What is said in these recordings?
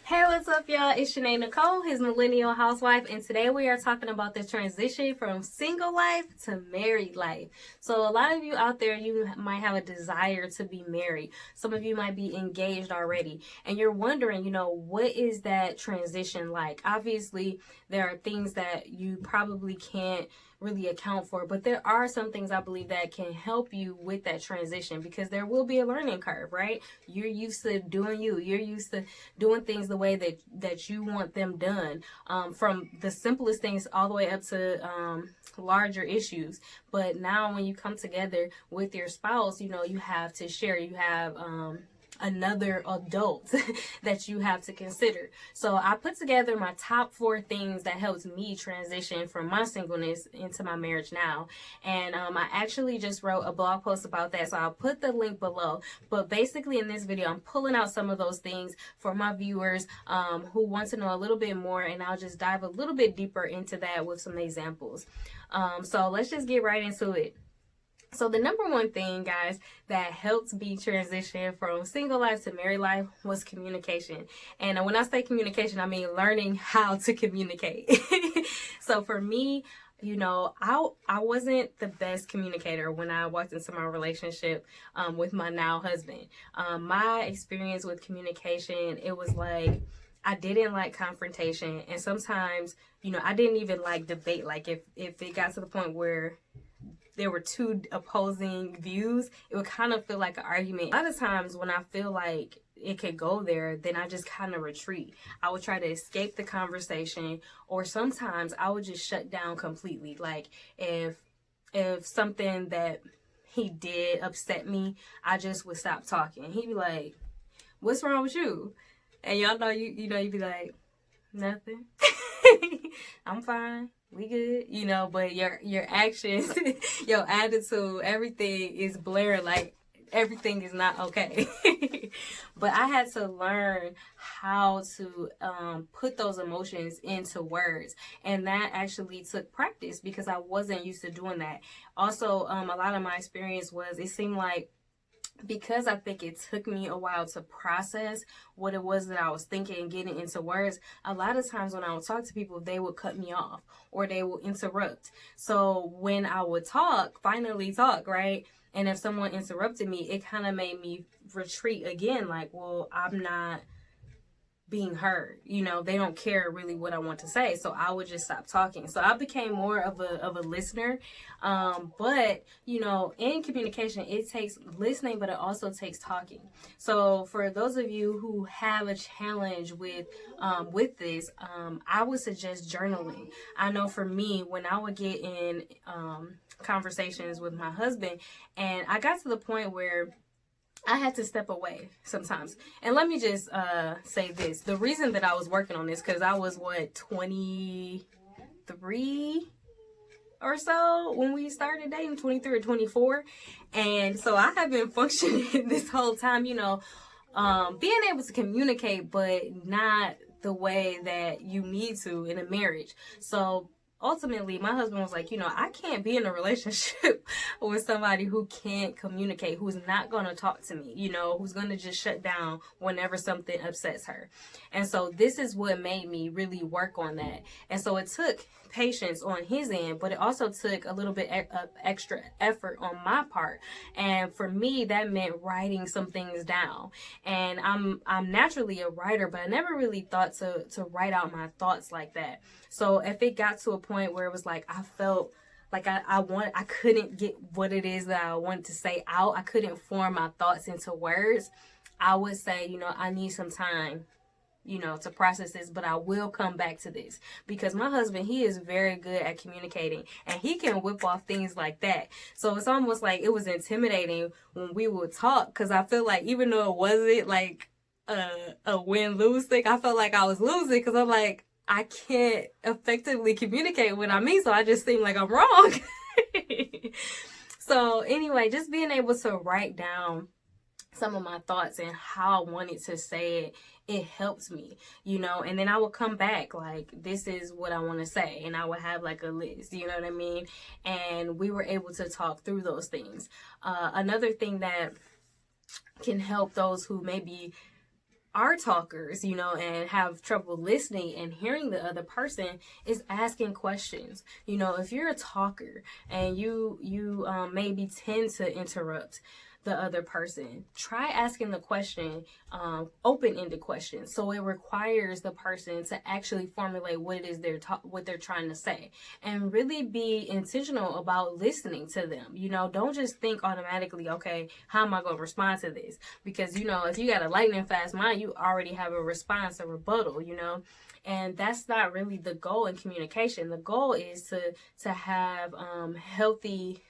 Hey, what's up, y'all? It's Shanae Nicole, his Millennial Housewife, and today we are talking about the transition from single life to married life. So, a lot of you out there, you might have a desire to be married. Some of you might be engaged already, and you're wondering, what is that transition like? Obviously, there are things that you probably can't really account for, but there are some things I believe that can help you with that transition, because there will be a learning curve, right? You're used to doing you're used to doing things the way that you want them done, from the simplest things all the way up to larger issues. But now when you come together with your spouse, you have to share, you have another adult that you have to consider. So I put together my top 4 things that helped me transition from my singleness into my marriage now. And I actually just wrote a blog post about that, so I'll put the link below. But basically in this video, I'm pulling out some of those things for my viewers who want to know a little bit more, and I'll just dive a little bit deeper into that with some examples. So let's just get right into it. So the number one thing, guys, that helped me transition from single life to married life was communication. And when I say communication, I mean learning how to communicate. So for me, I wasn't the best communicator when I walked into my relationship with my now husband. My experience with communication, it was like I didn't like confrontation, and sometimes, I didn't even like debate. Like if it got to the point where there were 2 opposing views, it would kind of feel like an argument. A lot of times when I feel like it could go there, then I just kind of retreat. I would try to escape the conversation, or sometimes I would just shut down completely. Like if something that he did upset me, I just would stop talking. He'd be like, "What's wrong with you?" And y'all know you'd be like, "Nothing." I'm fine. We good, but your actions, your attitude, everything is blaring like everything is not okay. But I had to learn how to put those emotions into words, and that actually took practice because I wasn't used to doing that. Also, a lot of my experience was, it seemed like, because I think it took me a while to process what it was that I was thinking and getting into words, a lot of times when I would talk to people, they would cut me off or they would interrupt. So when I would finally talk, right? And if someone interrupted me, it kind of made me retreat again. Like, well, I'm not being heard. They don't care really what I want to say. So I would just stop talking. So I became more of a listener. But, in communication, it takes listening, but it also takes talking. So for those of you who have a challenge with this, I would suggest journaling. I know for me, when I would get in conversations with my husband, and I got to the point where I had to step away sometimes. And let me just say this. The reason that I was working on this, because I was, 23 or so when we started dating, 23 or 24. And so I have been functioning this whole time, being able to communicate, but not the way that you need to in a marriage. So ultimately, my husband was like, I can't be in a relationship with somebody who can't communicate, who's not going to talk to me, who's going to just shut down whenever something upsets her. And so this is what made me really work on that. And so it took patience on his end, but it also took a little bit of extra effort on my part. And for me, that meant writing some things down. And I'm naturally a writer, but I never really thought to write out my thoughts like that. So if it got to a point where it was like I felt like I couldn't get what it is that I wanted to say out, I couldn't form my thoughts into words, I would say, I need some time, to process this, but I will come back to this, because my husband, he is very good at communicating, and he can whip off things like that. So it's almost like it was intimidating when we would talk, because I feel like even though it wasn't like a win-lose thing, I felt like I was losing, because I'm like, I can't effectively communicate what I mean, so I just seem like I'm wrong. So anyway, just being able to write down some of my thoughts and how I wanted to say it helped me, and then I would come back like, this is what I want to say, and I would have like a list, you know what I mean? And we were able to talk through those things. Another thing that can help those who maybe are talkers, and have trouble listening and hearing the other person, is asking questions. If you're a talker and you maybe tend to interrupt the other person, try asking the question, open-ended questions. So it requires the person to actually formulate what it is what they're trying to say, and really be intentional about listening to them. Don't just think automatically, okay, how am I going to respond to this? Because, if you got a lightning fast mind, you already have a response, a rebuttal, and that's not really the goal in communication. The goal is to have healthy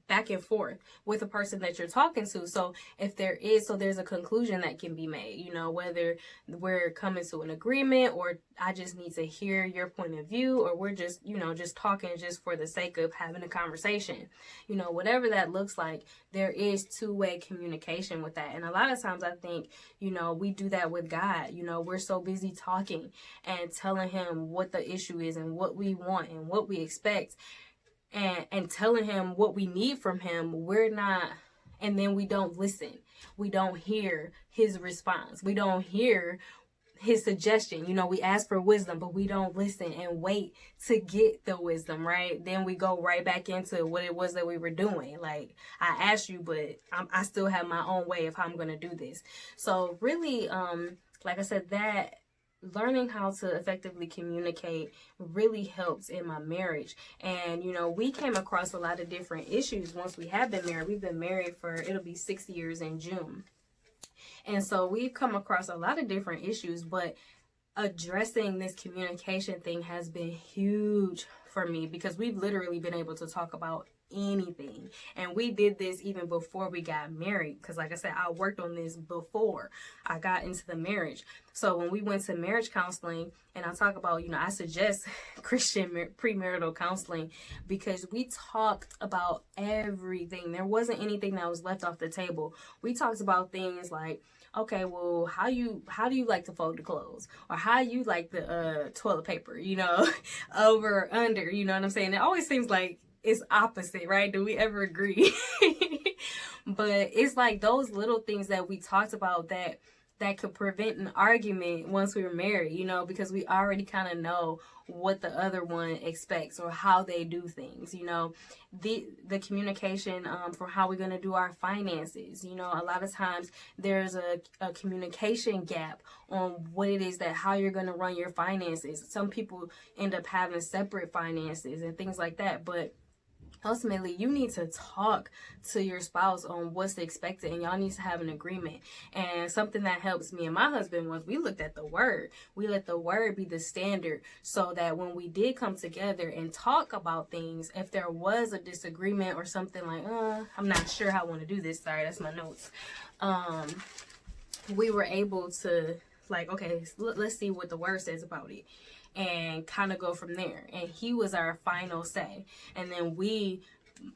back and forth with the person that you're talking to. So there's a conclusion that can be made, whether we're coming to an agreement, or I just need to hear your point of view, or we're just talking just for the sake of having a conversation. Whatever that looks like, there is two-way communication with that. And a lot of times I think, we do that with God. We're so busy talking and telling him what the issue is and what we want and what we expect, and telling him what we need from him. And then we don't listen. We don't hear his response. We don't hear his suggestion. We ask for wisdom, but we don't listen and wait to get the wisdom, right? Then we go right back into what it was that we were doing. Like, I asked you, but I still have my own way of how I'm going to do this. So really, like I said, that learning how to effectively communicate really helps in my marriage. And, we came across a lot of different issues once we have been married. We've been married it'll be 6 years in June. And so we've come across a lot of different issues, but addressing this communication thing has been huge for me, because we've literally been able to talk about anything. And we did this even before we got married, because like I said, I worked on this before I got into the marriage. So when we went to marriage counseling, and I talk about, I suggest Christian premarital counseling, because we talked about everything. There wasn't anything that was left off the table. We talked about things like, okay, well, how do you like to fold the clothes? Or how you like the toilet paper, over or under, you know what I'm saying? It always seems like it's opposite, right? Do we ever agree? But it's like those little things that we talked about that could prevent an argument once we were married, because we already kind of know what the other one expects or how they do things, the communication for how we're going to do our finances. A lot of times there's a communication gap on what it is how you're going to run your finances. Some people end up having separate finances and things like that, but ultimately, you need to talk to your spouse on what's expected, and y'all need to have an agreement. And something that helps me and my husband was we looked at the word. We let the word be the standard, so that when we did come together and talk about things, if there was a disagreement or something like, I'm not sure how I want to do this. Sorry, that's my notes. We were able to, like, okay, let's see what the word says about it, and kind of go from there. And he was our final say. And then we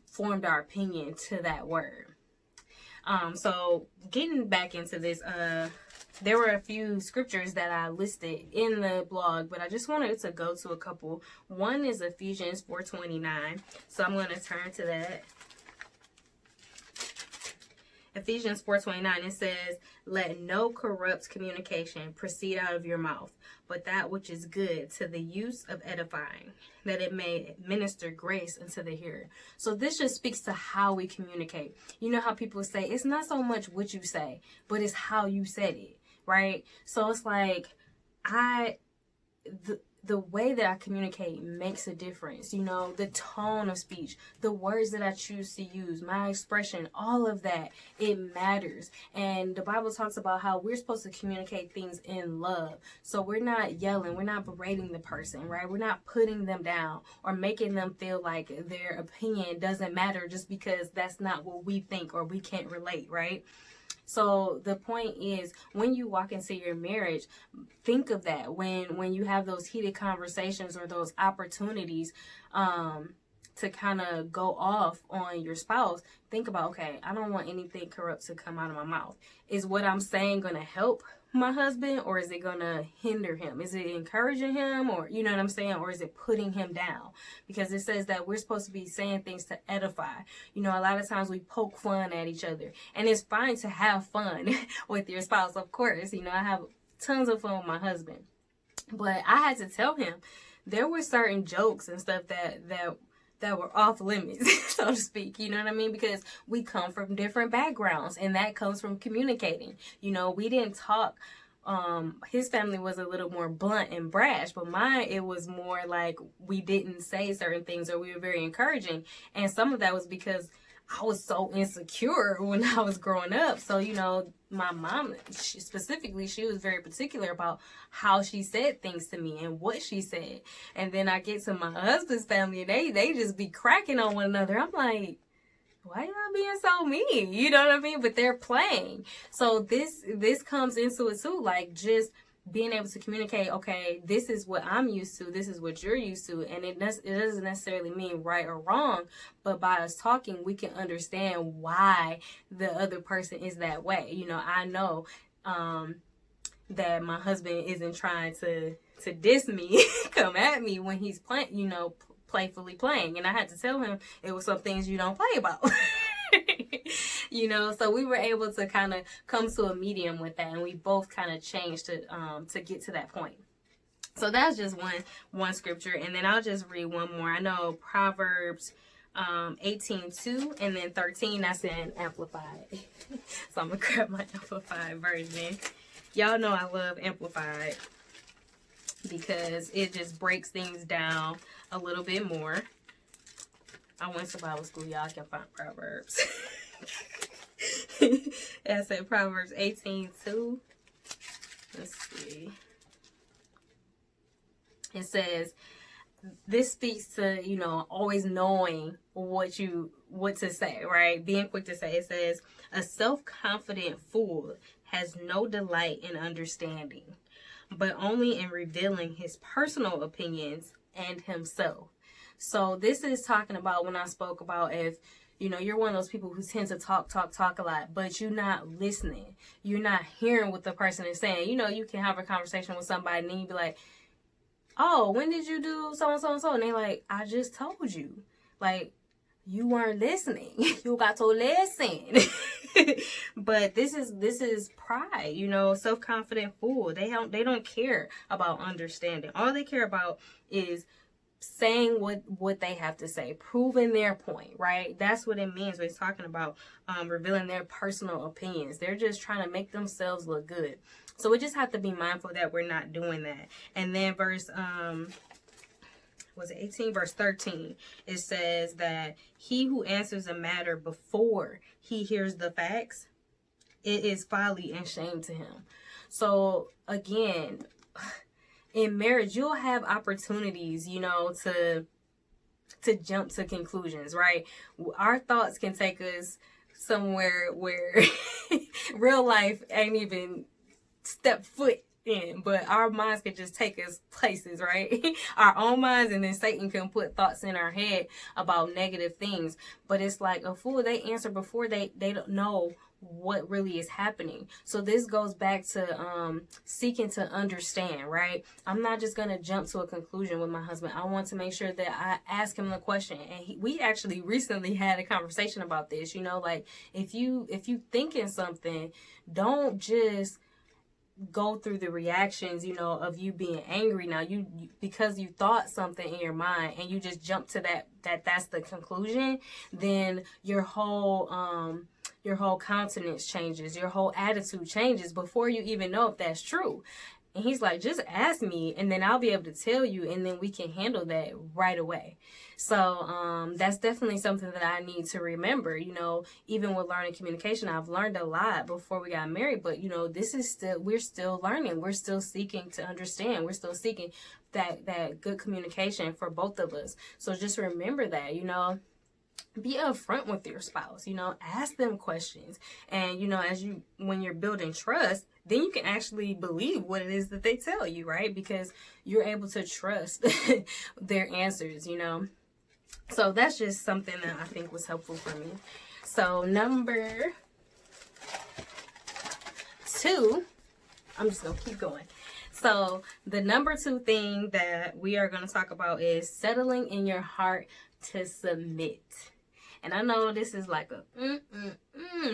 formed our opinion to that word. So getting back into this, there were a few scriptures that I listed in the blog, but I just wanted to go to a couple. One is Ephesians 4:29. So I'm going to turn to that. Ephesians 4:29, it says, "Let no corrupt communication proceed out of your mouth, but that which is good to the use of edifying, that it may minister grace unto the hearer." So this just speaks to how we communicate. You know how people say, it's not so much what you say, but it's how you said it, right? So it's like, the way that I communicate makes a difference. The tone of speech, the words that I choose to use, my expression, all of that, it matters. And the Bible talks about how we're supposed to communicate things in love. So we're not yelling, we're not berating the person, right? We're not putting them down or making them feel like their opinion doesn't matter just because that's not what we think or we can't relate, right? So the point is, when you walk into your marriage, think of that. When you have those heated conversations or those opportunities to kind of go off on your spouse, think about, okay, I don't want anything corrupt to come out of my mouth. Is what I'm saying going to help my husband, or is it gonna hinder him? Is it encouraging him, or you know what I'm saying, or is it putting him down? Because it says that we're supposed to be saying things to edify. You know, a lot of times we poke fun at each other, and it's fine to have fun with your spouse, of course. You know, I have tons of fun with my husband, but I had to tell him there were certain jokes and stuff that were off limits, so to speak, you know what I mean? Because we come from different backgrounds, and that comes from communicating. You know, we didn't talk. His family was a little more blunt and brash, but mine, it was more like we didn't say certain things, or we were very encouraging. And some of that was because I was so insecure when I was growing up. So, you know, my mom, she was very particular about how she said things to me and what she said. And then I get to my husband's family, and they just be cracking on one another. I'm like, why y'all being so mean? You know what I mean? But they're playing. So this comes into it too, like just being able to communicate, okay, this is what I'm used to, this is what you're used to, and it doesn't necessarily mean right or wrong, but by us talking, we can understand why the other person is that way. You know, I know that my husband isn't trying to diss me, come at me when he's playing, you know, playfully playing, and I had to tell him it was some things you don't play about. You know, so we were able to kind of come to a medium with that, and we both kind of changed to get to that point. So that's just one scripture, and then I'll just read one more. I know Proverbs 18:2 and then 13. That's in Amplified. So I'm gonna grab my Amplified version. Y'all know I love Amplified because it just breaks things down a little bit more. I went to Bible school, y'all can find Proverbs. I said Proverbs 18:2. Let's see. It says, this speaks to, you know, always knowing what to say, right? Being quick to say. It says, a self-confident fool has no delight in understanding, but only in revealing his personal opinions and himself. So this is talking about when I spoke about if, you know, you're one of those people who tend to talk a lot, but you're not listening. You're not hearing what the person is saying. You know, you can have a conversation with somebody and then you be like, oh, when did you do so and so and so? And they're like, I just told you. Like, you weren't listening. You got to listen. But this is pride, you know, self-confident fool. They don't care about understanding. All they care about is saying what they have to say, proving their point, right? That's what it means when it's talking about revealing their personal opinions. They're just trying to make themselves look good. So we just have to be mindful that we're not doing that. And then verse 18, verse 13, it says that he who answers a matter before he hears the facts, it is folly and shame to him. So again, in marriage, you'll have opportunities, you know, to jump to conclusions, right? Our thoughts can take us somewhere where real life ain't even step foot in, but our minds can just take us places, right? Our own minds, and then Satan can put thoughts in our head about negative things. But it's like a fool, they answer before they don't know what really is happening. So this goes back to seeking to understand, right? I'm not just going to jump to a conclusion with my husband. I want to make sure that I ask him the question. And we actually recently had a conversation about this, you know, like if you thinking something, don't just go through the reactions, you know, of you being angry. Now you because you thought something in your mind and you just jump to that's the conclusion, then your whole countenance changes, your whole attitude changes before you even know if that's true. And he's like, just ask me and then I'll be able to tell you, and then we can handle that right away. So that's definitely something that I need to remember, you know, even with learning communication. I've learned a lot before we got married, but you know, we're still learning. We're still seeking to understand. We're still seeking that good communication for both of us. So just remember that, you know, be upfront with your spouse, you know, ask them questions. And, you know, when you're building trust, then you can actually believe what it is that they tell you, right? Because you're able to trust their answers, you know. So that's just something that I think was helpful for me. So number 2, I'm just gonna keep going. So the number 2 thing that we are going to talk about is settling in your heart to submit. And I know this is like a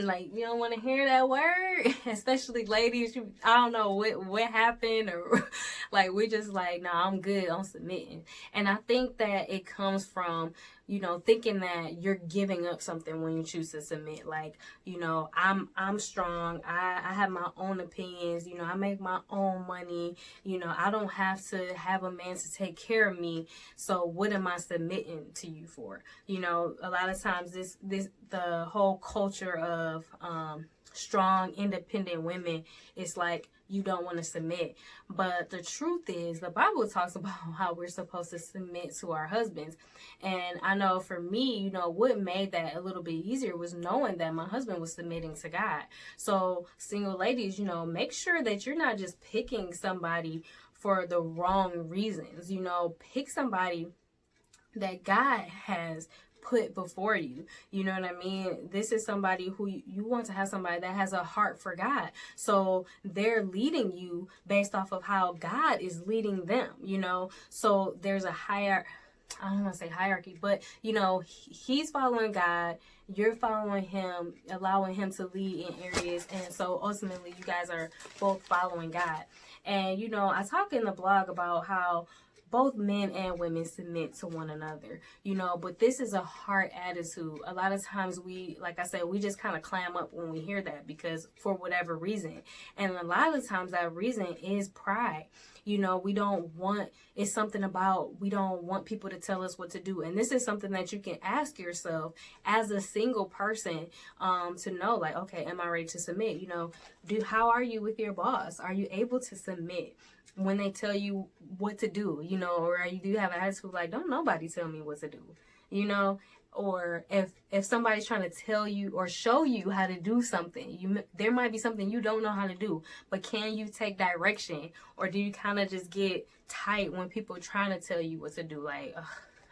like you don't want to hear that word, especially ladies. I don't know what happened, or like we just like, nah, I'm good on submitting. And I think that it comes from, you know, thinking that you're giving up something when you choose to submit. Like, you know, I'm strong. I have my own opinions. You know, I make my own money. You know, I don't have to have a man to take care of me. So what am I submitting to you for? You know, a lot of times the whole culture of strong, independent women, it's like you don't want to submit. But the truth is, the Bible talks about how we're supposed to submit to our husbands. And I know for me, you know, what made that a little bit easier was knowing that my husband was submitting to God. So single ladies, you know, make sure that you're not just picking somebody for the wrong reasons. You know, pick somebody that God has put before you. You know what I mean? This is somebody who you want to have, somebody that has a heart for God. So they're leading you based off of how God is leading them, you know? So there's a higher, I don't want to say hierarchy, but you know, he's following God, you're following him, allowing him to lead in areas. And so ultimately you guys are both following God. And you know, I talk in the blog about how both men and women submit to one another, you know, but this is a heart attitude. A lot of times we, like I said, we just kind of clam up when we hear that because for whatever reason. And a lot of times that reason is pride. You know, we don't want, it's something about, we don't want people to tell us what to do. And this is something that you can ask yourself as a single person, to know, like, okay, am I ready to submit? You know, how are you with your boss? Are you able to submit when they tell you what to do, you know, or you do have an attitude like, don't nobody tell me what to do, you know? Or if somebody's trying to tell you or show you how to do something, there might be something you don't know how to do, but can you take direction? Or do you kind of just get tight when people are trying to tell you what to do? Like,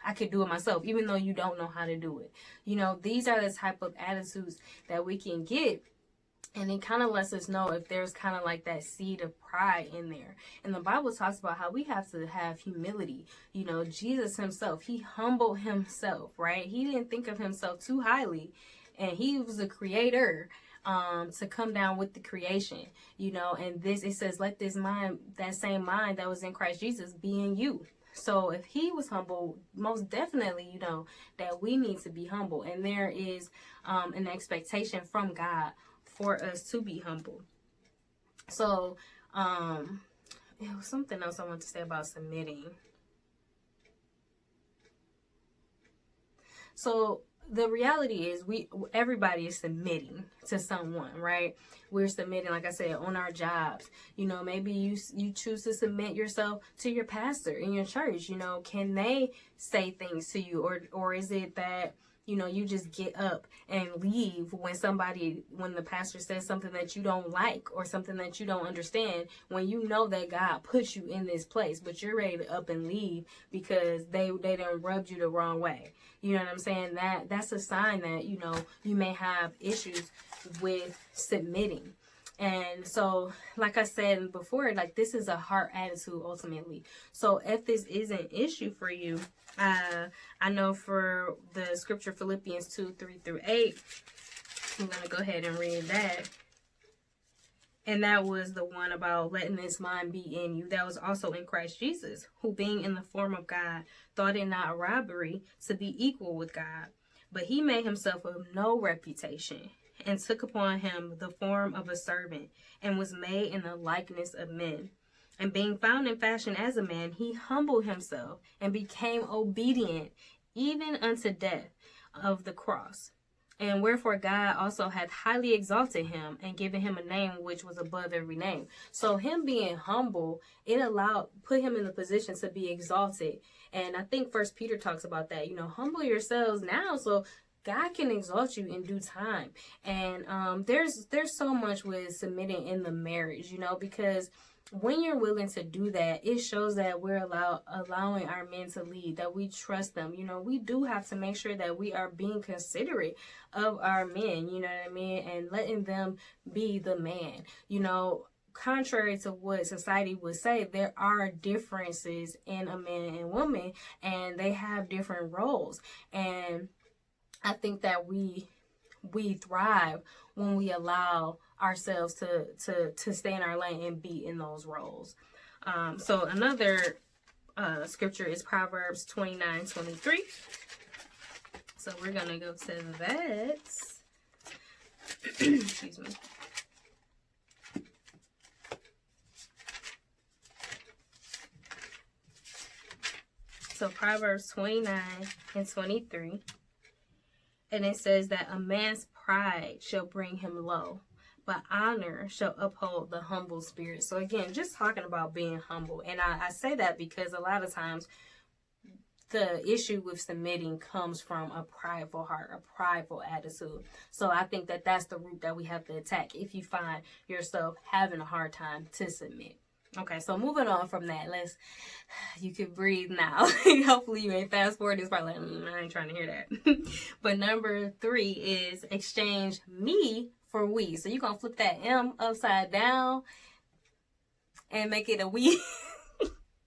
I could do it myself, even though you don't know how to do it. You know, these are the type of attitudes that we can get. And it kind of lets us know if there's kind of like that seed of pride in there. And the Bible talks about how we have to have humility. You know, Jesus himself, he humbled himself, right? He didn't think of himself too highly. And he was a creator to come down with the creation, you know. And this, it says, let this mind, that same mind that was in Christ Jesus, be in you. So if he was humble, most definitely, you know, that we need to be humble. And there is an expectation from God for us to be humble. So, it was something else I want to say about submitting. So the reality is everybody is submitting to someone, right? We're submitting, like I said, on our jobs. You know, maybe you choose to submit yourself to your pastor in your church. You know, can they say things to you, or is it that, you know, you just get up and leave when the pastor says something that you don't like or something that you don't understand, when you know that God put you in this place, but you're ready to up and leave because they done rubbed you the wrong way. You know what I'm saying? That's a sign that, you know, you may have issues with submitting. And so, like I said before, like, this is a heart attitude ultimately. So if this is an issue for you, I know for the scripture Philippians 2:3-8, I'm going to go ahead and read that. And that was the one about letting this mind be in you that was also in Christ Jesus, who being in the form of God, thought it not a robbery to be equal with God, but he made himself of no reputation, and took upon him the form of a servant, and was made in the likeness of men. And being found in fashion as a man, he humbled himself, and became obedient, even unto death of the cross. And wherefore God also hath highly exalted him, and given him a name which was above every name. So him being humble, it put him in the position to be exalted. And I think First Peter talks about that. You know, humble yourselves now, so God can exalt you in due time. And there's so much with submitting in the marriage, you know, because when you're willing to do that, it shows that we're allowing our men to lead, that we trust them. You know, we do have to make sure that we are being considerate of our men, you know what I mean, and letting them be the man. You know, contrary to what society would say, there are differences in a man and woman, and they have different roles. And I think that we thrive when we allow ourselves to stay in our lane and be in those roles. So another scripture is Proverbs 29:23. So we're going to go to that. Excuse me. So Proverbs 29:23. And it says that a man's pride shall bring him low, but honor shall uphold the humble spirit. So again, just talking about being humble. And I say that because a lot of times the issue with submitting comes from a prideful heart, a prideful attitude. So I think that that's the root that we have to attack if you find yourself having a hard time to submit. Okay, so moving on from that, you can breathe now. Hopefully you ain't fast forward. It's probably like, I ain't trying to hear that. But number 3 is exchange me for we. So you're going to flip that M upside down and make it a we.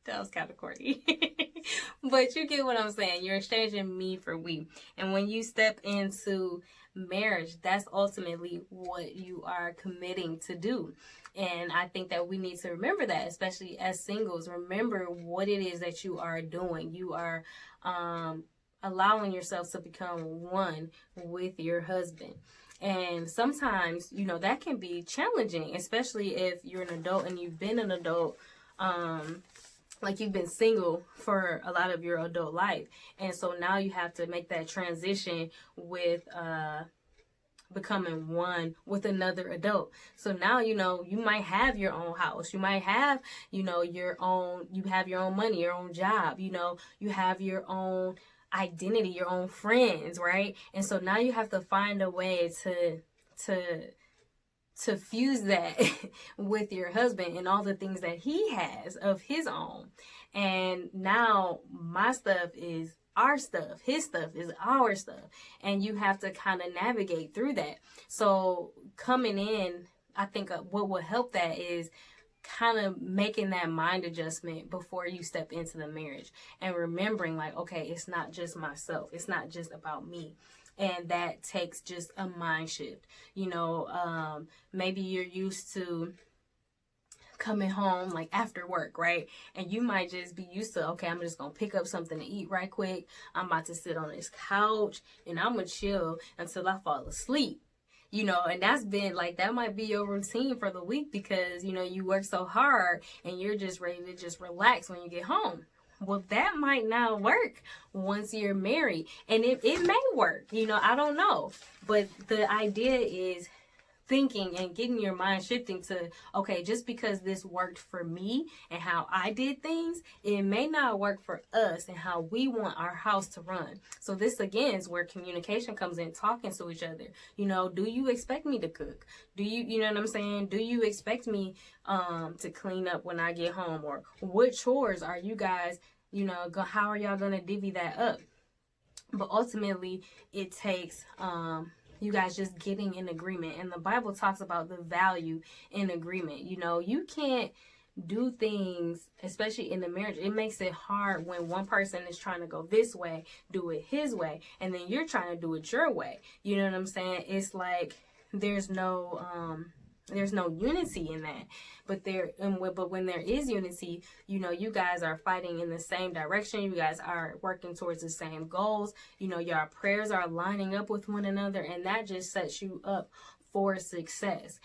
That was kind of corny. But you get what I'm saying. You're exchanging me for we. And when you step into marriage, that's ultimately what you are committing to do. And I think that we need to remember that, especially as singles. Remember what it is that you are doing. You are allowing yourself to become one with your husband. And sometimes, that can be challenging, especially if you're an adult and you've been an adult, like you've been single for a lot of your adult life. And so now you have to make that transition with becoming one with another adult. So now, you might have your own house. You might have, you have your own money, your own job, you have your own identity, your own friends, right? And so now you have to find a way to fuse that with your husband and all the things that he has of his own. And now my stuff is our stuff. His stuff is our stuff. And you have to kind of navigate through that. So coming in, I think what will help that is kind of making that mind adjustment before you step into the marriage and remembering like, okay, it's not just myself. It's not just about me. And that takes just a mind shift. Maybe you're used to coming home like after work, right? And you might just be used to, okay, I'm just gonna pick up something to eat right quick. I'm about to sit on this couch and I'm gonna chill until I fall asleep. And that's been like, that might be your routine for the week because, you work so hard and you're just ready to just relax when you get home. Well, that might not work once you're married. And it may work, I don't know. But the idea is thinking and getting your mind shifting to, okay, just because this worked for me and how I did things, it may not work for us and how we want our house to run. So this again is where communication comes in, talking to each other. Do you expect me to cook? Do you know what I'm saying? Do you expect me to clean up when I get home? Or what chores are you guys, how are y'all gonna divvy that up? But ultimately it takes you guys just getting in agreement. And the Bible talks about the value in agreement. You can't do things, especially in the marriage. It makes it hard when one person is trying to go this way, do it his way, and then you're trying to do it your way. You know what I'm saying? It's like there's no unity in that. But when there is unity, you guys are fighting in the same direction. You guys are working towards the same goals. Your prayers are lining up with one another, and that just sets you up for success.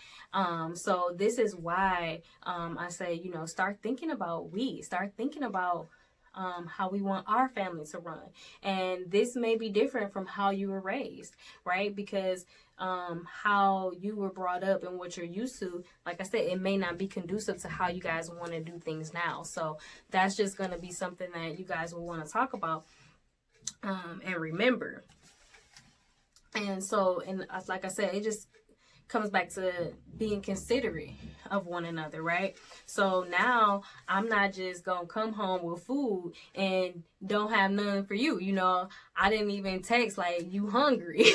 So this is why I say, start thinking about start thinking about how we want our family to run. And this may be different from how you were raised, right? Because how you were brought up and what you're used to, like I said, it may not be conducive to how you guys want to do things now. So that's just going to be something that you guys will want to talk about and remember. And so, and like I said, it just comes back to being considerate of one another, right? So now I'm not just gonna come home with food and don't have none for you. I didn't even text like, you hungry.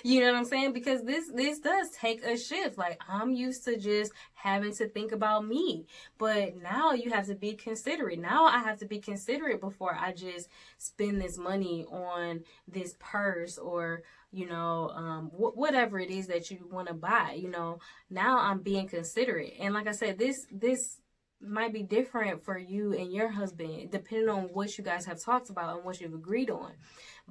You know what I'm saying? Because this does take a shift. Like, I'm used to just having to think about me, but now you have to be considerate. Now I have to be considerate before I just spend this money on this purse or whatever it is that you want to buy. Now I'm being considerate. And like I said, this might be different for you and your husband, depending on what you guys have talked about and what you've agreed on.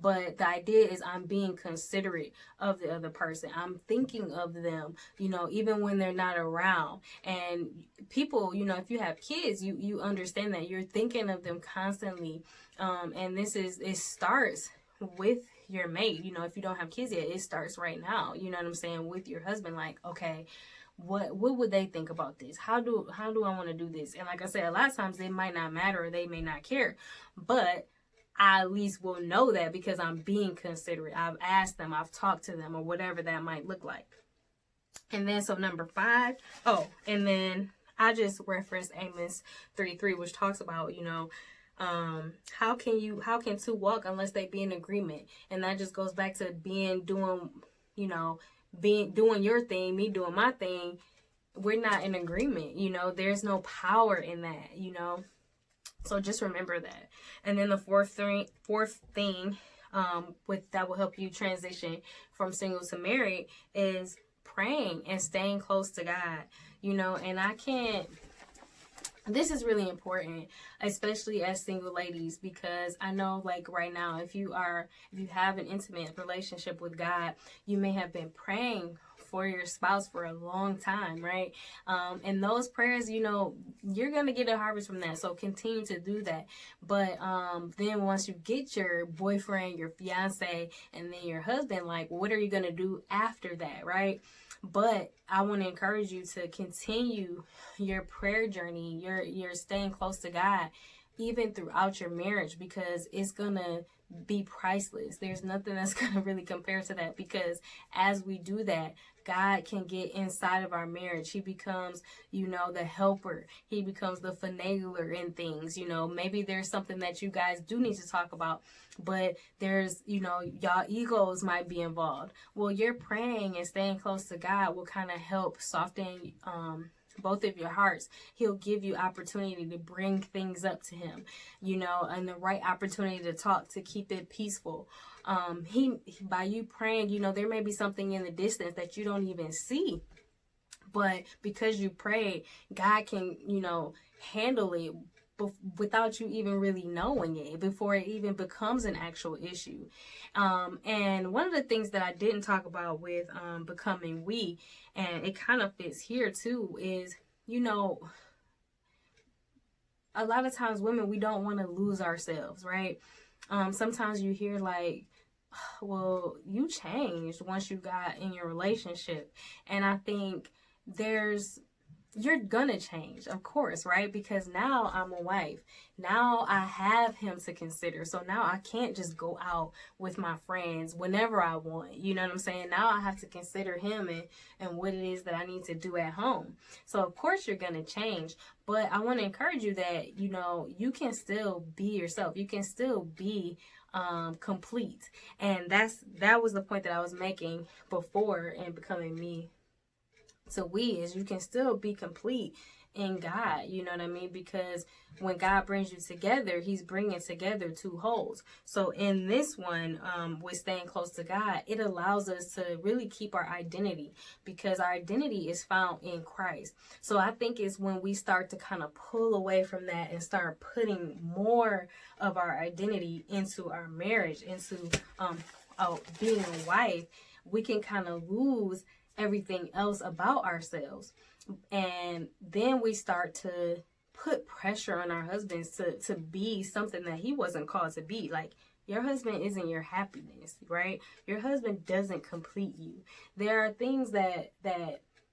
But the idea is I'm being considerate of the other person. I'm thinking of them, even when they're not around. And people, if you have kids, you understand that you're thinking of them constantly. And it starts with your mate. If you don't have kids yet, it starts right now. You know what I'm saying? With your husband, like, okay, what would they think about this? How do I want to do this? And like I said, a lot of times they might not matter or they may not care, but I at least will know that because I'm being considerate. I've asked them, I've talked to them, or whatever that might look like. And then, so number 5, and then I just referenced Amos 3:3, which talks about, how can two walk unless they be in agreement? And that just goes back to doing your thing, me doing my thing. We're not in agreement. There's no power in that. So just remember that. And then the fourth thing that will help you transition from single to married is praying and staying close to God. And this is really important, especially as single ladies, because I know, like, right now, if you have an intimate relationship with God, you may have been praying for your spouse for a long time, right? And those prayers, you're going to get a harvest from that. So continue to do that. But then once you get your boyfriend, your fiance, and then your husband, like, what are you going to do after that, right? But I want to encourage you to continue your prayer journey, your staying close to God, even throughout your marriage, because it's going to be priceless. There's nothing that's going to really compare to that, because as we do that, God can get inside of our marriage. He becomes, the helper. He becomes the finagler in things. Maybe there's something that you guys do need to talk about, but there's, y'all egos might be involved. Well, you're praying and staying close to God will kind of help soften both of your hearts. He'll give you opportunity to bring things up to him, and the right opportunity to talk, to keep it peaceful. By you praying, there may be something in the distance that you don't even see, but because you prayed, God can, handle it without you even really knowing it, before it even becomes an actual issue. And one of the things that I didn't talk about with becoming we, and it kind of fits here too, is, a lot of times women, we don't want to lose ourselves, right? Sometimes you hear like, well, you changed once you got in your relationship. And I think you're gonna change, of course, right? Because now I'm a wife. Now I have him to consider. So now I can't just go out with my friends whenever I want. You know what I'm saying? Now I have to consider him and what it is that I need to do at home. So of course you're gonna change. But I want to encourage you that, you can still be yourself. You can still be complete. And that was the point that I was making before in becoming me. So you can still be complete in God, you know what I mean? Because when God brings you together, he's bringing together two wholes. So in this one, with staying close to God, it allows us to really keep our identity, because our identity is found in Christ. So I think it's when we start to kind of pull away from that and start putting more of our identity into our marriage, into being a wife, we can kind of lose everything else about ourselves. And then we start to put pressure on our husbands to be something that he wasn't called to be. Like, your husband isn't your happiness, right? Your husband doesn't complete you. There are things that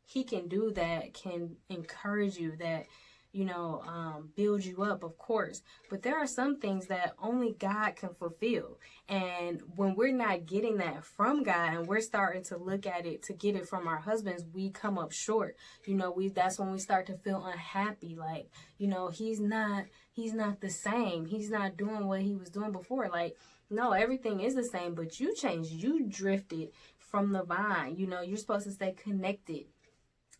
he can do that can encourage you, that build you up, of course. But there are some things that only God can fulfill. And when we're not getting that from God and we're starting to look at it to get it from our husbands, we come up short. That's when we start to feel unhappy. Like, he's not the same. He's not doing what he was doing before. Like, no, everything is the same, but you changed. You drifted from the vine. You're supposed to stay connected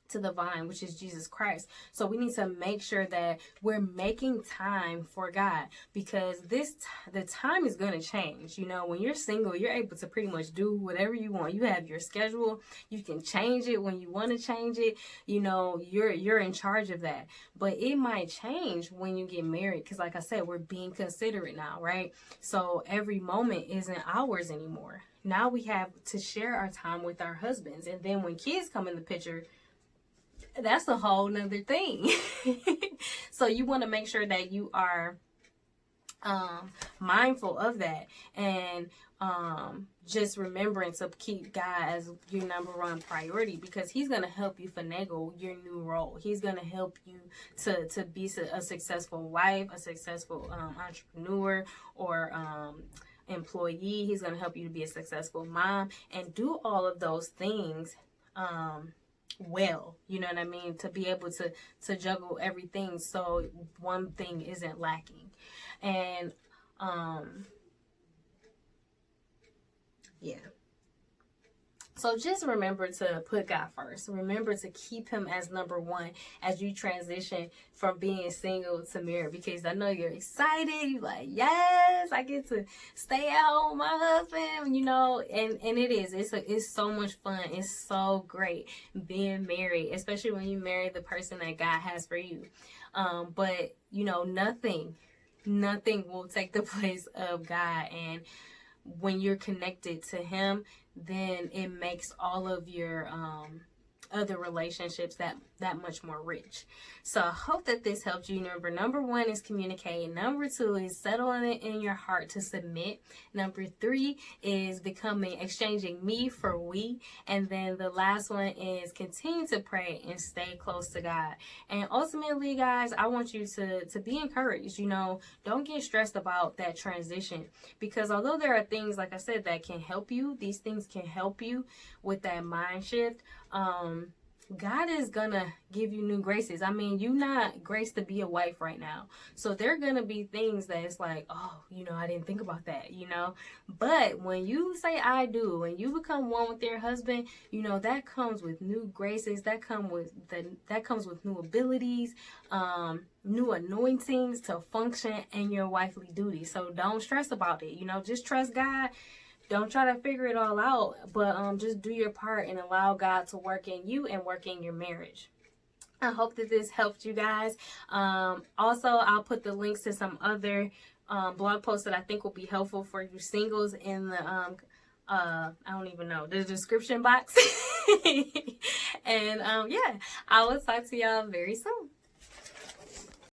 to the vine, which is Jesus Christ. So we need to make sure that we're making time for God, because the time is going to change. When you're single, you're able to pretty much do whatever you want. You have your schedule. You can change it when you want to change it. You're in charge of that. But it might change when you get married, because like I said, we're being considerate now, right? So every moment isn't ours anymore. Now we have to share our time with our husbands. And then when kids come in the picture, that's a whole nother thing. So you want to make sure that you are mindful of that, and just remembering to keep God as your number one priority, because he's going to help you finagle your new role. He's going to help you to be a successful wife, a successful entrepreneur, or employee. He's going to help you to be a successful mom and do all of those things well, you know what I mean, to be able to juggle everything so one thing isn't lacking. And yeah, so just remember to put God first. Remember to keep him as number one as you transition from being single to married, because I know you're excited. You're like, yes, I get to stay at home with my husband, and it is. It's so much fun. It's so great being married, especially when you marry the person that God has for you. But, nothing will take the place of God. And when you're connected to him, then it makes all of your other relationships that much more rich. So I hope that this helped you. Remember, number one is communicating. Number two is settling it in your heart to submit. Number three is exchanging me for we. And then the last one is continue to pray and stay close to God. And ultimately, guys, I want you to be encouraged. Don't get stressed about that transition, because although there are things, like I said, that can help you, these things can help you with that mind shift. God is gonna give you new graces. I mean, you're not graced to be a wife right now. So there are gonna be things that it's like, oh, I didn't think about that, But when you say I do, when you become one with your husband, that comes with new graces, that comes with new abilities, new anointings to function in your wifely duty. So don't stress about it. Just trust God. Don't try to figure it all out, but just do your part and allow God to work in you and work in your marriage. I hope that this helped you guys. Also, I'll put the links to some other blog posts that I think will be helpful for you singles in the I don't even know, the description box. And yeah, I will talk to y'all very soon.